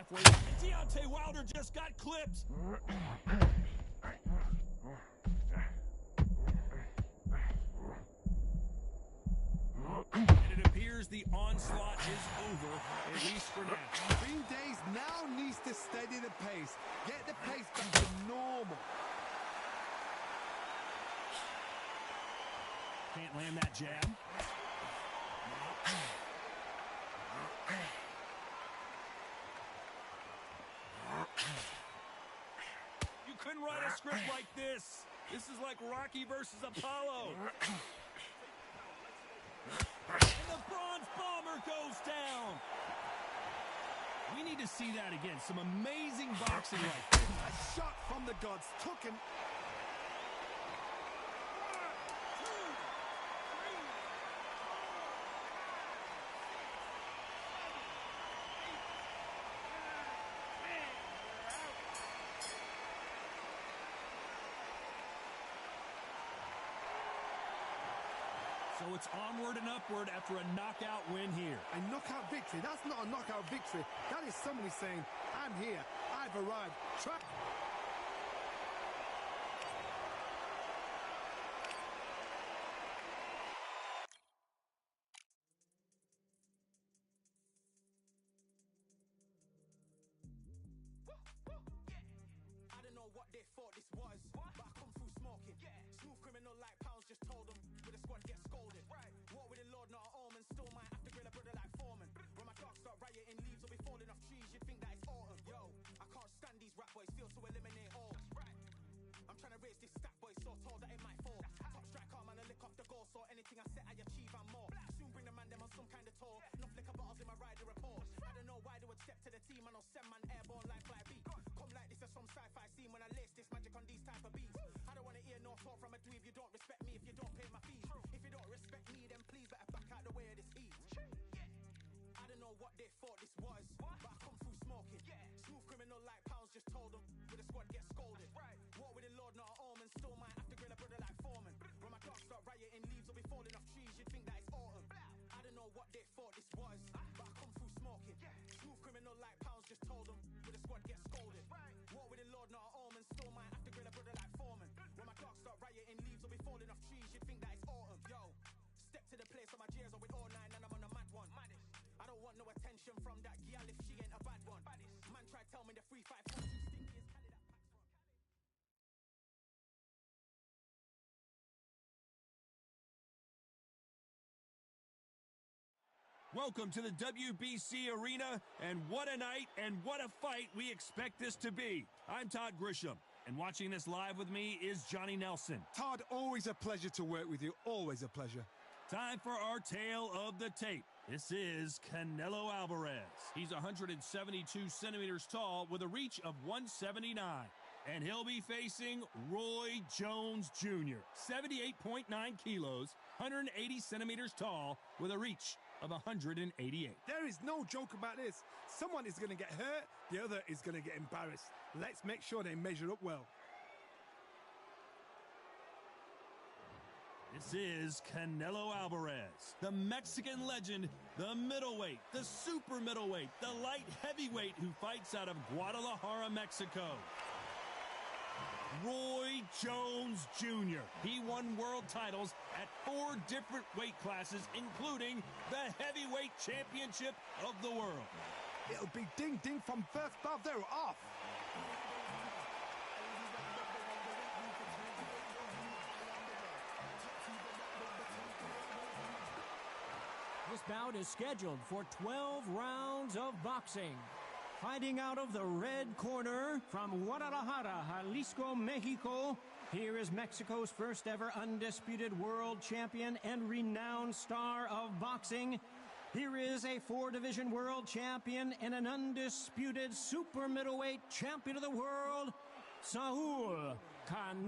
halfway. And Deontay Wilder just got clipped. And it appears the onslaught is over, at least for now. Green Days now needs to steady the pace. Get the pace back to normal. Can't land that jab. You couldn't write a script like this. This is like Rocky versus Apollo. And the Bronze Bomber goes down. We need to see that again. Some amazing boxing like this. A shot from the gods. Took him. So it's onward and upward after a knockout win here. A knockout victory? That's not a knockout victory. That is somebody saying, I'm here. I've arrived. I don't know what they thought this was, but I come through smoking. Smooth criminal like Pounds just told them, with a squad get scolded. War with the Lord, not an omen, still might have to grill a brother like Foreman. When my dogs start rioting, leaves will be falling off trees, you'd think that it's autumn. Yo, I can't stand these rap boys, feel to eliminate all. I'm trying to raise this stat boy, so tall that it might fall. Top striker, man, I lick off the goal, so anything I set, I achieve and more. Soon bring the man them on some kind of tour. Enough liquor bottles in my rider report. I don't know why they would step to the team, and I'll send man airborne like fly beat. Come like this as some sci-fi scene when I lace this magic on these type of beats. I don't want to hear no talk from a dweeb. You don't respect me if you don't pay my fees. If you don't respect me, then please better back out the way of this heat. I don't know what they thought this was, but I come through smoking. Smooth criminal like Pounds just told them, with a squad get scolded. War with the Lord, not an omen, still might have to grill a brother like Foreman. When my dogs start rioting, leaves will be falling off trees, you'd think that it's autumn. I don't know what they thought this was, but I come through smoking. Smooth criminal like Pounds just told them, with a squad get scolded. War with the Lord, not an omen, still might have to grill a brother like Foreman. When my dogs start rioting, leaves will be falling off trees, you'd think that it's autumn. Yo, step to the place on my jeers are with all nine and I'm on a mad one. I don't want no attention from that gal if she ain't a bad one. Man try tell me the 3-5-4-2 stinky is Cali that packs from. Welcome to the WBC Arena, and what a night and what a fight we expect this to be. I'm Todd Grisham, and watching this live with me is Johnny Nelson. Todd, always a pleasure to work with you. Always a pleasure. Time for our tale of the tape. This is Canelo Alvarez. He's 172 centimeters tall with a reach of 179. And he'll be facing Roy Jones Jr., 78.9 kilos, 180 centimeters tall with a reach of 188. There is no joke about this. Someone is going to get hurt, the other is going to get embarrassed. Let's make sure they measure up well. This is Canelo Alvarez, the Mexican legend, the middleweight, the super middleweight, the light heavyweight who fights out of Guadalajara, Mexico. Roy Jones Jr. He won world titles at 4 different weight classes, including the heavyweight championship of the world. It'll be ding-ding from first bout. They're off. This bout is scheduled for 12 rounds of boxing. Fighting out of the red corner from Guadalajara, Jalisco, Mexico, here is Mexico's first ever undisputed world champion and renowned star of boxing. Here is a 4-division world champion and an undisputed super middleweight champion of the world, Saul Canelo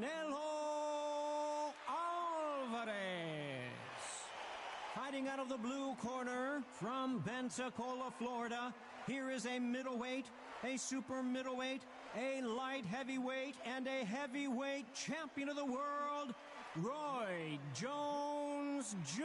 Alvarez. Fighting out of the blue corner from Pensacola, Florida, here is a middleweight, a super middleweight, a light heavyweight, and a heavyweight champion of the world, Roy Jones Jr.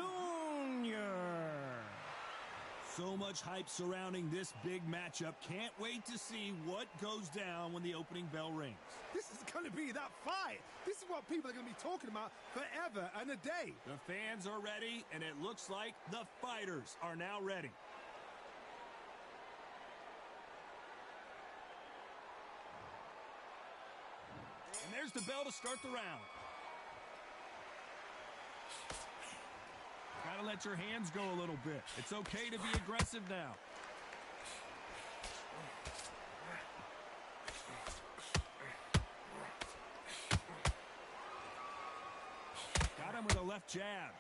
So much hype surrounding this big matchup. Can't wait to see what goes down when the opening bell rings. This is going to be that fight. This is what people are going to be talking about forever and a day. The fans are ready, and it looks like the fighters are now ready. And there's the bell to start the round. Gotta let your hands go a little bit. It's okay to be aggressive now. Got him with a left jab.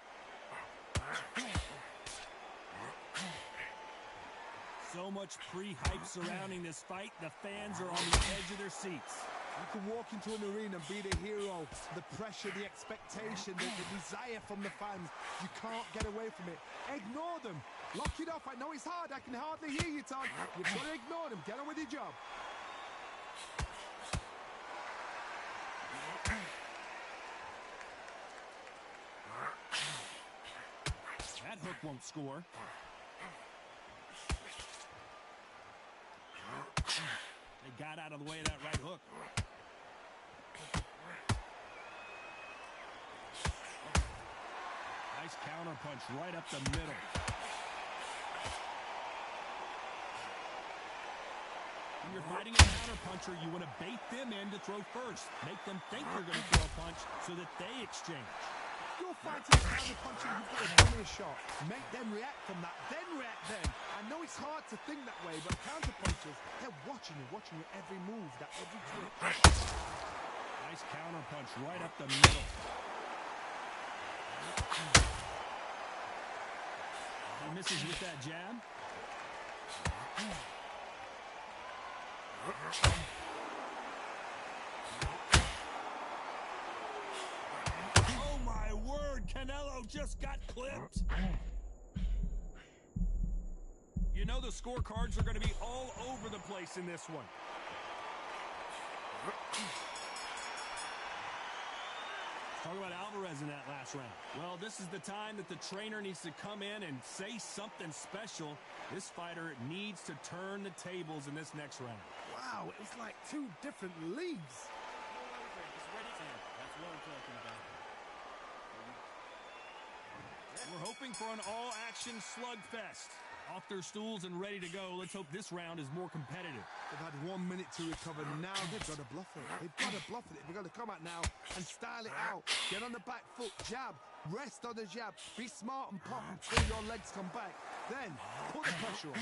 So much pre-hype surrounding this fight. The fans are on the edge of their seats. You can walk into an arena and be the hero. The pressure, the expectation, the desire from the fans. You can't get away from it. Ignore them. Lock it off. I know it's hard. I can hardly hear you, Todd. You've got to ignore them. Get on with your job. That hook won't score. They got out of the way of that right hook. Nice counter punch right up the middle. When you're fighting a counter puncher, you want to bait them in to throw first. Make them think you're going to throw a punch so that they exchange. You're fighting a counter puncher, you've got to give me a shot. Make them react from that, then react then. I know it's hard to think that way, but counter punchers, they're watching you every move, that every twitch. Nice counter punch right up the middle. He misses with that jab. Oh my word, Canelo just got clipped. You know the scorecards are going to be all over the place in this one. Talk about Alvarez in that last round. Well, this is the time that the trainer needs to come in and say something special. This fighter needs to turn the tables in this next round. Wow, it was like two different leagues. That's what I'm talking about. We're hoping for an all-action slugfest. Off their stools and ready to go. Let's hope this round is more competitive. They've had 1 minute to recover. Now they've got to bluff it. They've got to bluff it. They've got to come out now and style it out. Get on the back foot, jab, rest on the jab. Be smart and pop until your legs come back. Then put the pressure on.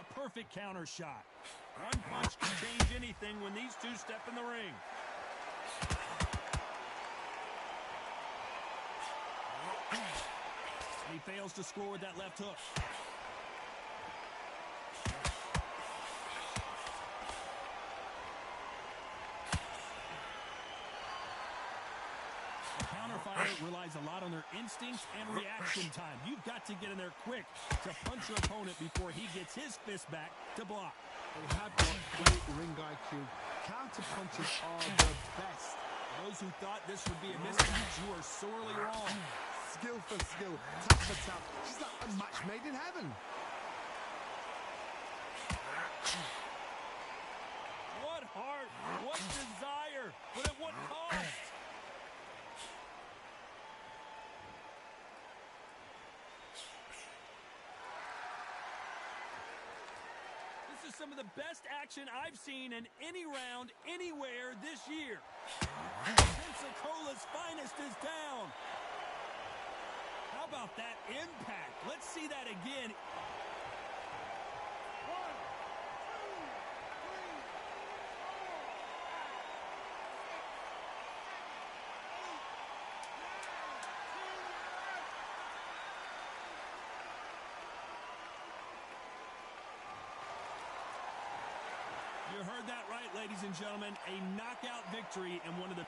A perfect counter shot. One punch can change anything when these two step in the ring. He fails to score with that left hook. The counter fighter relies a lot on their instincts and reaction time. You've got to get in there quick to punch your opponent before he gets his fist back to block. They have got great ring IQ. Counter punches are the best. Those who thought this would be a mismatch, you are sorely wrong. Skill for skill, tap for tap. She's like a match made in heaven. What heart, what desire, but at what cost? This is some of the best action I've seen in any round, anywhere this year. Pensacola's finest is down. How about that impact? Let's see that again. 1, 2, 3, 4, 5, 6, 7, 8, 9, 10, 11, 12. You heard that right, ladies and gentlemen. A knockout victory and one of the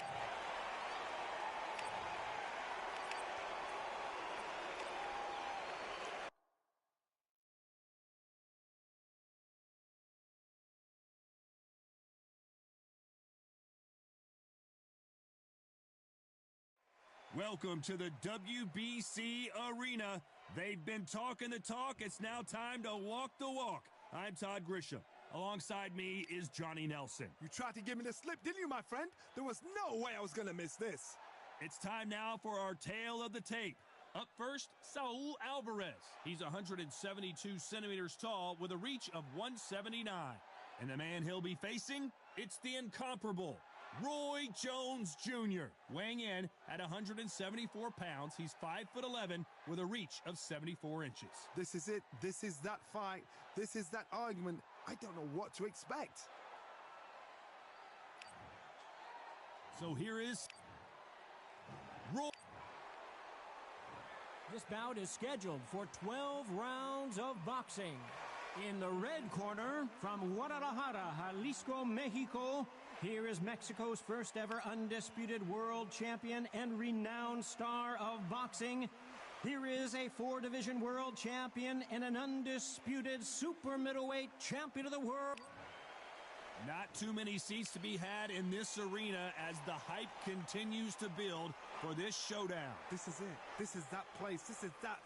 Welcome to the WBC Arena. They've been talking the talk. It's now time to walk the walk. I'm Todd Grisham. Alongside me is Johnny Nelson. You tried to give me the slip, didn't you, my friend? There was no way I was going to miss this. It's time now for our tale of the tape. Up first, Saul Alvarez. He's 172 centimeters tall with a reach of 179. And the man he'll be facing, it's the incomparable Roy Jones Jr. Weighing in at 174 pounds, he's 5'11" with a reach of 74 inches. This is it. This is that fight. This is that argument. I don't know what to expect. So here is Roy. This bout is scheduled for 12 rounds of boxing. In the red corner, from Guadalajara, Jalisco, Mexico, here is Mexico's first ever undisputed world champion and renowned star of boxing. Here is a 4-division world champion and an undisputed super middleweight champion of the world. Not too many seats to be had in this arena as the hype continues to build for this showdown. This is it. This is that place. This is that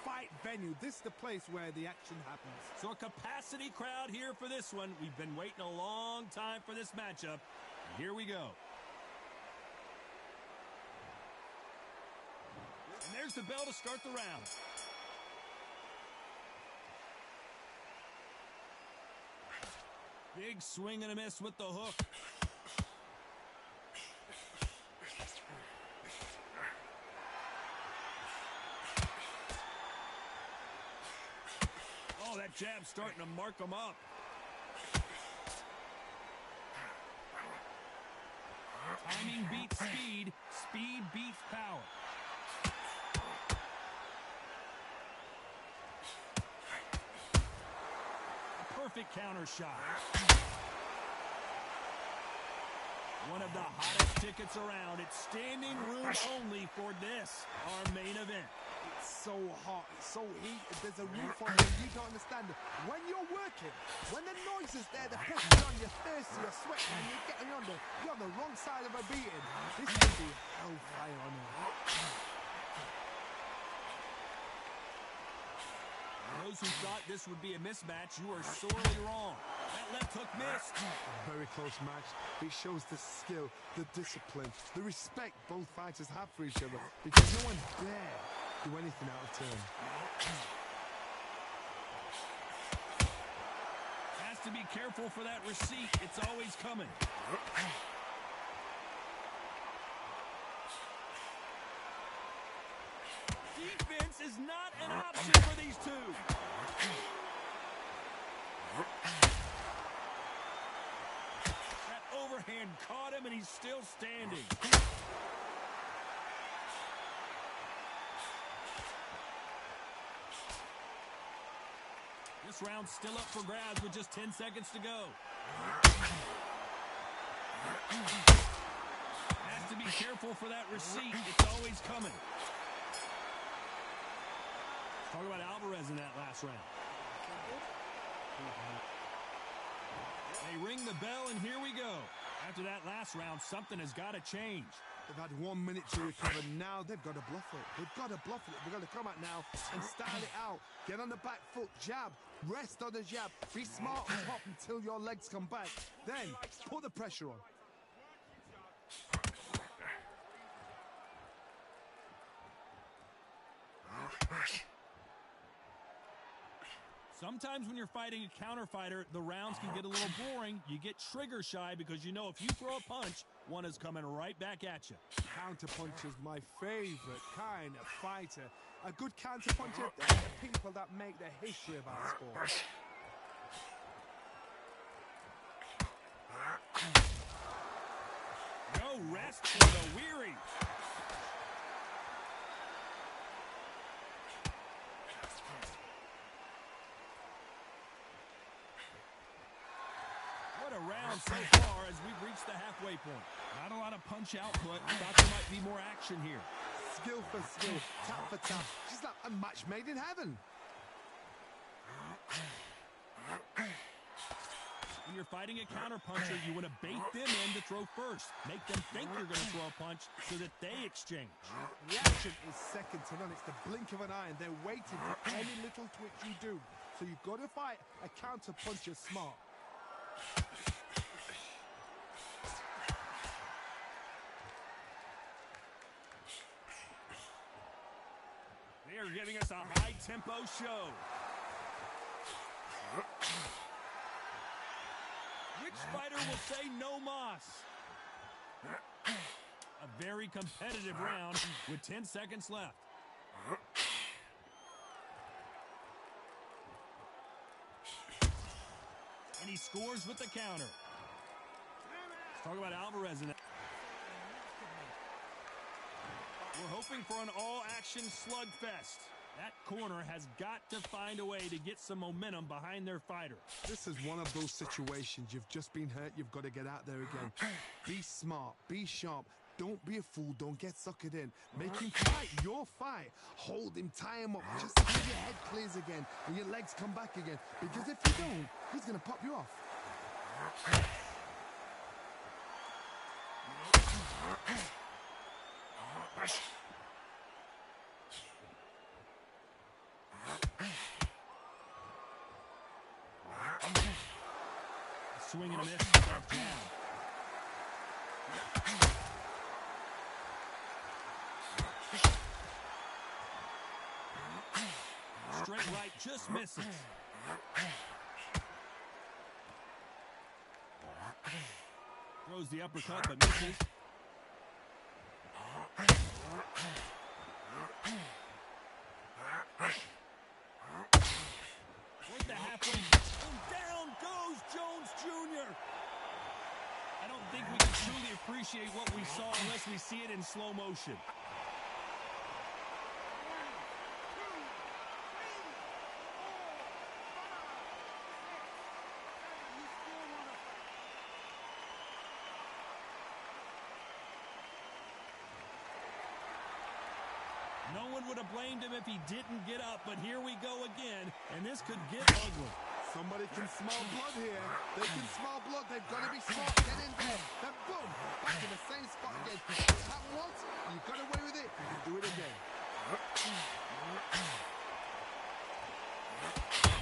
fight venue. This is the place where the action happens. So a capacity crowd here for this one. We've been waiting a long time for this matchup. Here we go. And there's the bell to start the round. Big swing and a miss with the hook. Oh, that jab's starting to mark him up. Timing beats speed. Speed beats power. Perfect counter shot. One of the hottest tickets around. It's standing room only for this, our main event. It's so hot. It's so heated. There's a roof on it. You don't understand it. When you're working, when the noise is there, the pressure's on, you're thirsty, you're sweating, and you're getting you're on the wrong side of a beating. This could be hellfire on it. Those who thought this would be a mismatch, you are sorely wrong. That left hook missed. A very close match. It shows the skill, the discipline, the respect both fighters have for each other, because no one dare do anything out of turn. Has to be careful for that receipt. It's always coming. Defense is not an option for these two. That overhand caught him, and he's still standing. This round's still up for grabs with just 10 seconds to go. Has to be careful for that receipt. It's always coming. Talk about Alvarez in that last round. They ring the bell, and here we go. After that last round, something has got to change. They've had 1 minute to recover. Now they've got to bluff it. They've got to bluff it. They've got to come out now and style it out. Get on the back foot, jab, rest on the jab. Be smart on top until your legs come back. Then put the pressure on. Sometimes when you're fighting a counter fighter, the rounds can get a little boring. You get trigger shy because you know if you throw a punch, one is coming right back at you. Counter punch is my favorite kind of fighter. A good counter puncher, they're the people that make the history of our sport. No rest for the weary. What a round so far as we've reached the halfway point. Not a lot of punch output. Thought there might be more action here. Skill for skill, tap for tap. Just like a match made in heaven. When you're fighting a counterpuncher, you want to bait them in to throw first. Make them think you're going to throw a punch so that they exchange. Reaction is second to none. It's the blink of an eye, and they're waiting for any little twitch you do. So you've got to fight a counterpuncher smart. They are giving us a high-tempo show. Which fighter will say no mas? A very competitive round with 10 seconds left. And he scores with the counter. Let's talk about Alvarez in that. We're hoping for an all-action slugfest. That corner has got to find a way to get some momentum behind their fighter. This is one of those situations. You've just been hurt. You've got to get out there again. Be smart. Be sharp. Don't be a fool. Don't get suckered in. Make him fight your fight. Hold him. Tie him up. Just until your head clears again and your legs come back again. Because if you don't, he's going to pop you off. Swing and a miss. That jab. Straight right just misses. Throws the uppercut but misses. Toward the halfway. And down goes Jones Jr. I don't think we can truly appreciate what we saw unless we see it in slow motion. No one would have blamed him if he didn't get up, but here we go again, and this could get ugly. Somebody can smell blood here. They can smell blood. They've got to be smart. Get in there. Then boom, back in the same spot again. It's happened once. You got away with it. You do it again.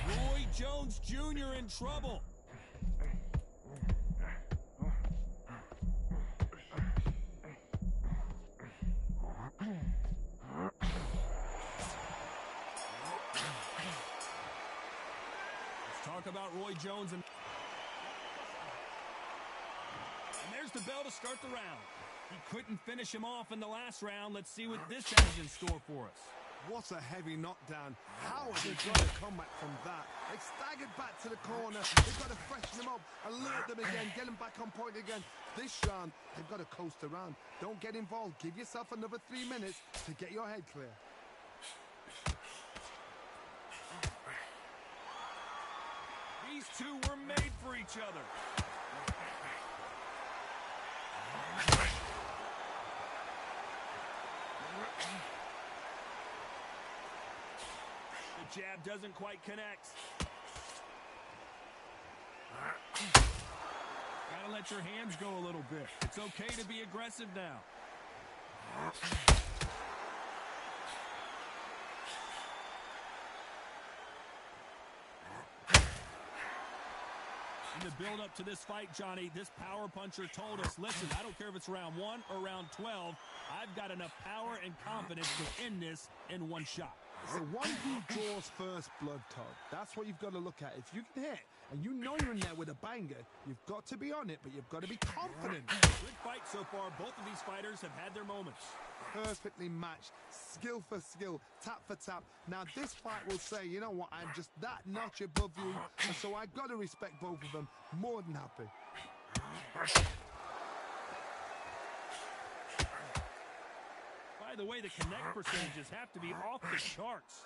Roy Jones Jr. in trouble. Talk about Roy Jones and there's the bell to start the round. He couldn't finish him off in the last round. Let's see what this has in store for us. What a heavy knockdown. How have they got to come back from that? They staggered back to the corner. They've got to freshen them up, alert them again, get them back on point again. This round, they've got to coast around. Don't get involved. Give yourself another 3 minutes to get your head clear. These two were made for each other. The jab doesn't quite connect. Gotta let your hands go a little bit. It's okay to be aggressive now. In the build-up to this fight, Johnny, this power puncher told us, listen, I don't care if it's round 1 or round 12, I've got enough power and confidence to end this in one shot. The one who draws first blood, Todd. That's what you've got to look at. If you can hit, and you know you're in there with a banger, you've got to be on it, but you've got to be confident. Good fight so far. Both of these fighters have had their moments. Perfectly matched, skill for skill, tap for tap. Now this fight will say, you know what, I'm just that notch above you, and so I've got to respect both of them. More than happy. By the way, the connect percentages have to be off the charts.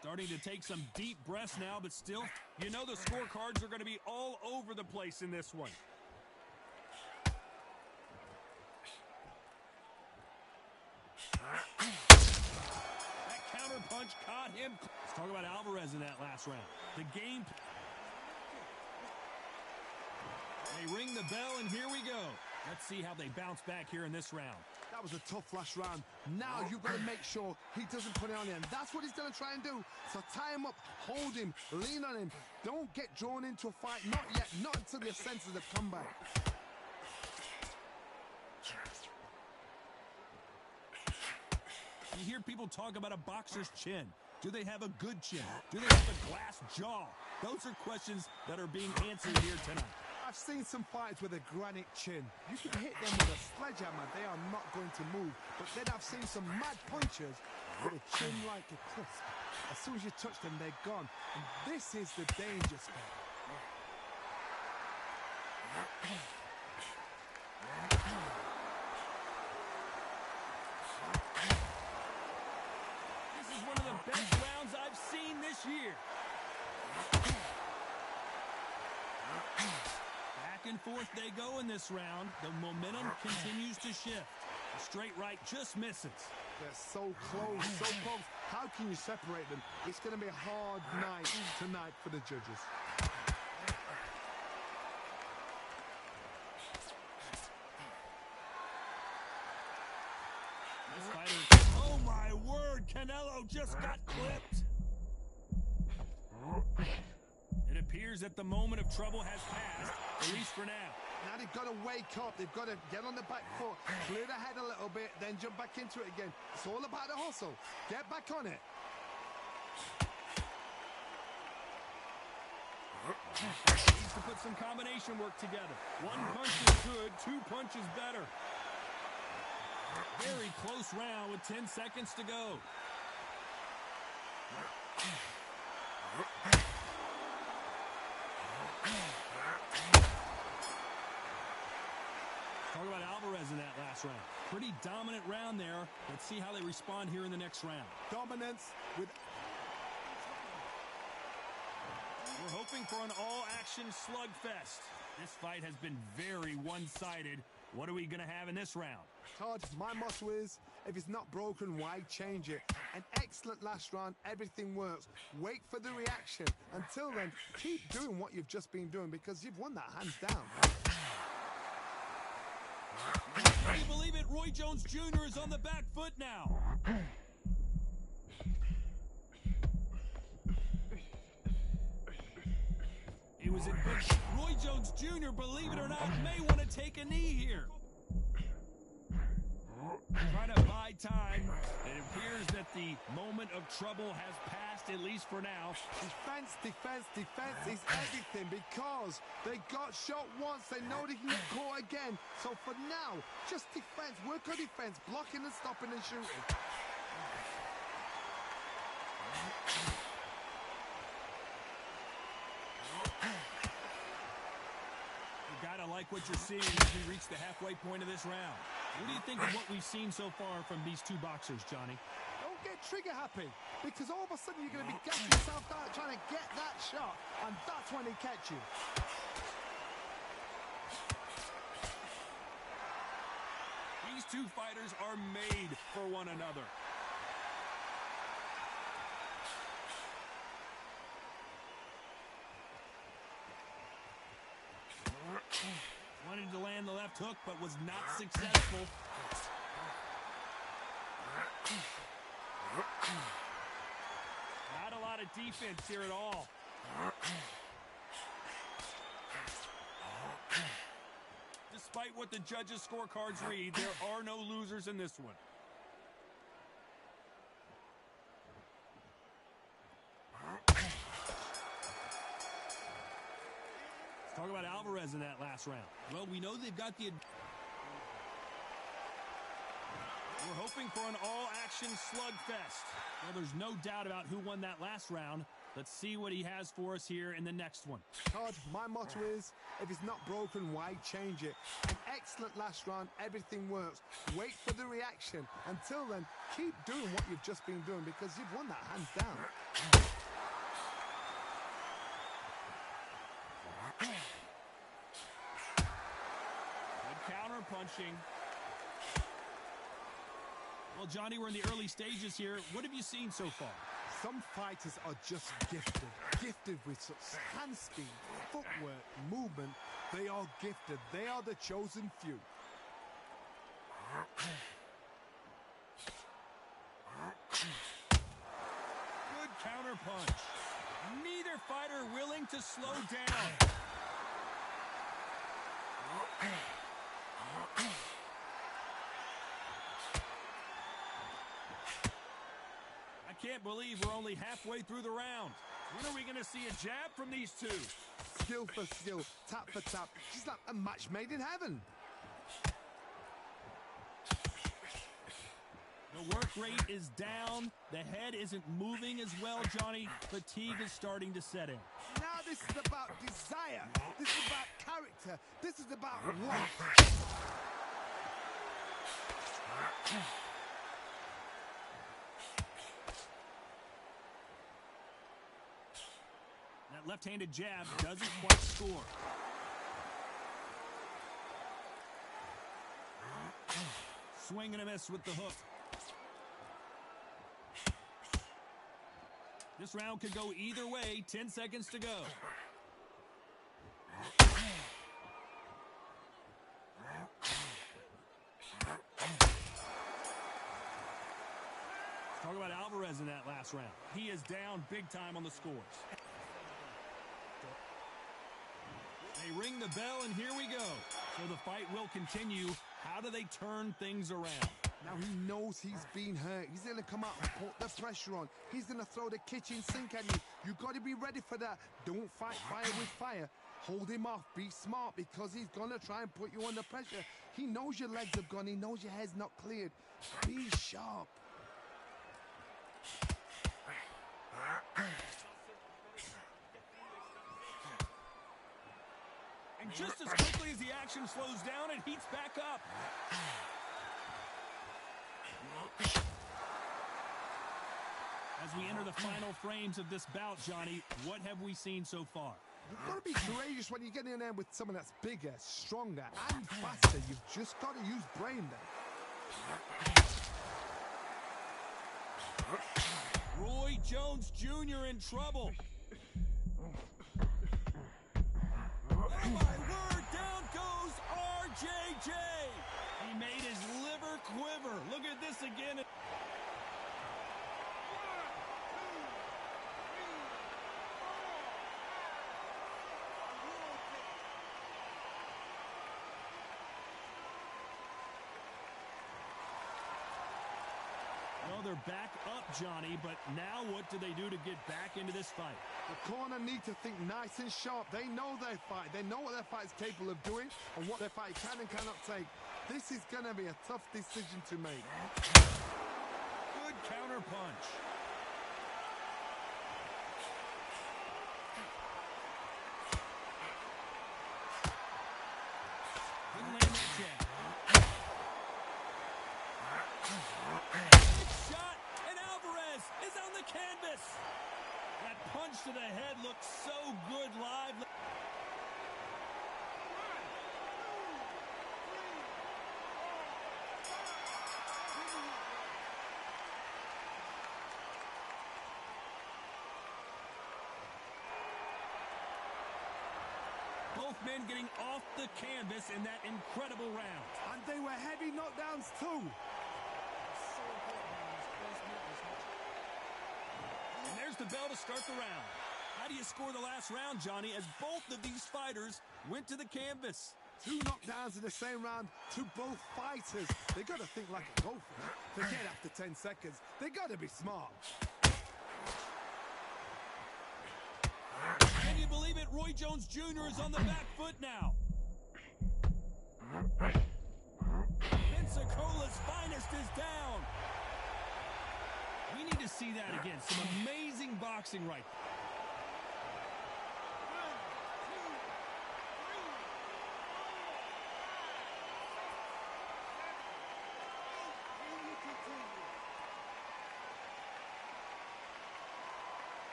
Starting to take some deep breaths now, but still, you know the scorecards are going to be all over the place in this one. punch caught him. Let's talk about Alvarez in that last round. The game. They ring the bell, and here we go. Let's see how they bounce back here in this round. That was a tough last round. Now you've got to make sure he doesn't put it on you. And that's what he's going to try and do. So tie him up, hold him, lean on him. Don't get drawn into a fight. Not yet. Not until your senses have come back. You hear people talk about a boxer's chin. Do they have a good chin? Do they have a glass jaw? Those are questions that are being answered here tonight. I've seen some fighters with a granite chin. You can hit them with a sledgehammer. They are not going to move. But then I've seen some mad punchers with a chin like a crisp. As soon as you touch them, they're gone. And this is the danger spot. This is one of the best rounds I've seen this year. Back and forth they go in this round. The momentum continues to shift. A straight right just misses. They're so close, so close. How can you separate them? It's going to be a hard night tonight for the judges. This fighter, oh my word, Canelo just got clipped. It appears that the moment of trouble has passed, at least for now. Now they've got to wake up. They've got to get on the back foot, clear the head a little bit, then jump back into it again. It's all about the hustle. Get back on it. Needs to put some combination work together. One punch is good, two punches better. Very close round with 10 seconds to go. Talk about Alvarez in that last round. Pretty dominant round there. Let's see how they respond here in the next round. Dominance with... We're hoping for an all-action slugfest. This fight has been very one-sided. What are we going to have in this round? Todd, my motto is, if it's not broken, why change it? An excellent last round, everything works. Wait for the reaction. Until then, keep doing what you've just been doing because you've won that hands down. Can you believe it? Roy Jones Jr. is on the back foot now. He was in good. Roy Jones Jr., believe it or not, may want to take a knee here. Trying to buy time. It appears that the moment of trouble has passed, at least for now. Defense, defense, defense is everything because they got shot once. They know they can get caught again. So for now, just defense. Work on defense. Blocking and stopping and shooting. You gotta like what you're seeing as we reach the halfway point of this round. What do you think of what we've seen so far from these two boxers, Johnny? Don't get trigger happy because all of a sudden you're going to be gassing yourself out trying to get that shot, and that's when they catch you. These two fighters are made for one another. Wanted to land the left hook, but was not successful. Not a lot of defense here at all. Despite what the judges' scorecards read, there are no losers in this one. Talk about Alvarez in that last round. Well, we know they've got the... We're hoping for an all-action slugfest. Well, there's no doubt about who won that last round. Let's see what he has for us here in the next one. Todd, my motto is, if it's not broken, why change it? An excellent last round, everything works. Wait for the reaction. Until then, keep doing what you've just been doing because you've won that hands down. Good counter punching. Well, Johnny, we're in the early stages here. What have you seen so far? Some fighters are just gifted with such hand speed, footwork, movement. They are gifted. They are the chosen few. Good counter punch. Neither fighter willing to slow down. I can't believe we're only halfway through the round. When are we going to see a jab from these two? Skill for skill, tap for tap. Just like a match made in heaven. The work rate is down. The head isn't moving as well, Johnny. Fatigue is starting to set in. Now this is about desire. This is about character. This is about what? That left-handed jab doesn't quite score. Swing and a miss with the hook. This round could go either way. 10 seconds to go. Let's talk about Alvarez in that last round. He is down big time on the scores. They ring the bell, and here we go. So the fight will continue. How do they turn things around? Now he knows he's been hurt. He's going to come out and put the pressure on. He's going to throw the kitchen sink at you. You got to be ready for that. Don't fight fire with fire. Hold him off. Be smart because he's going to try and put you under pressure. He knows your legs have gone. He knows your head's not cleared. Be sharp. And just as quickly as the action slows down, it heats back up. As we enter the final frames of this bout, Johnny, what have we seen so far? You've got to be courageous when you get in there with someone that's bigger, stronger, and faster. You've just got to use brain there. Roy Jones Jr. in trouble. Oh my word, down goes RJJ. He made his liver quiver. Look at this again. Well, they're back up, Johnny, but now what do they do to get back into this fight? The corner need to think nice and sharp. They know their fight. They know what their fight is capable of doing and what their fight can and cannot take. This is going to be a tough decision to make. Good counter punch. Didn't land that jab. Big shot, and Alvarez is on the canvas. That punch to the head looked so good live. Both men getting off the canvas in that incredible round. And they were heavy knockdowns too. And there's the bell to start the round. How do you score the last round, Johnny, as both of these fighters went to the canvas? 2 knockdowns in the same round to both fighters. They got to think like a golfer. Forget after 10 seconds. They got to be smart. Can you believe it? Roy Jones Jr. is on the back foot now. Pensacola's finest is down. We need to see that again. Some amazing boxing right there.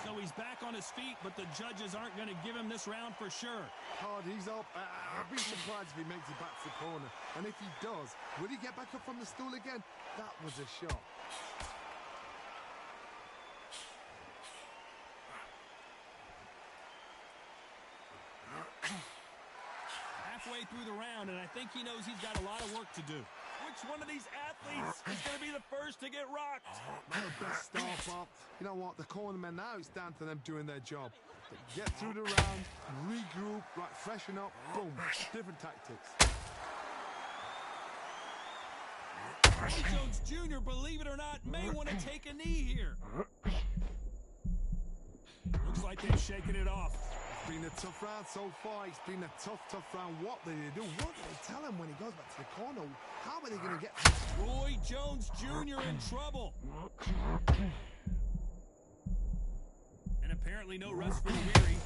So So he's back on his feet, but the judges aren't going to give him this round for sure. Hard, he's up. I'd be surprised if he makes it back to the corner. And if he does, will he get back up from the stool again? That was a shot. Halfway through the round, and I think he knows he's got a lot of work to do. Which one of these athletes is going to be the first to get rocked? Not the best start, Bob. You know what? The cornermen now, it's down to them doing their job. Get through the round, regroup, right, freshen up, boom. Different tactics. Roy Jones Jr., believe it or not, may want to take a knee here. Looks like they've shaken it off. It's been a tough round so far. It's been a tough round. What do they do? What do they tell him when he goes back to the corner? How are they going to get to Roy Jones Jr. in trouble. And apparently no rest for the weary.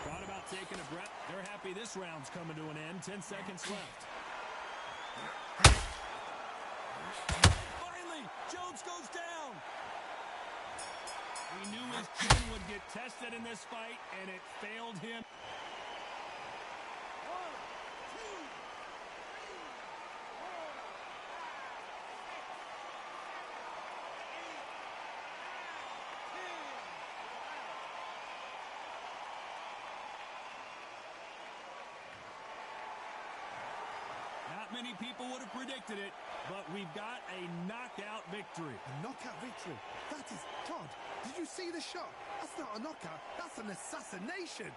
Thought about taking a breath. They're happy this round's coming to an end. 10 seconds left. Finally, Jones goes down. We knew his chin would get tested in this fight, and it failed him. Not many people would have predicted it, but we've got a knockout victory. a knockout victory? That is, Todd, did you see the shot? That's not a knockout. That's an assassination.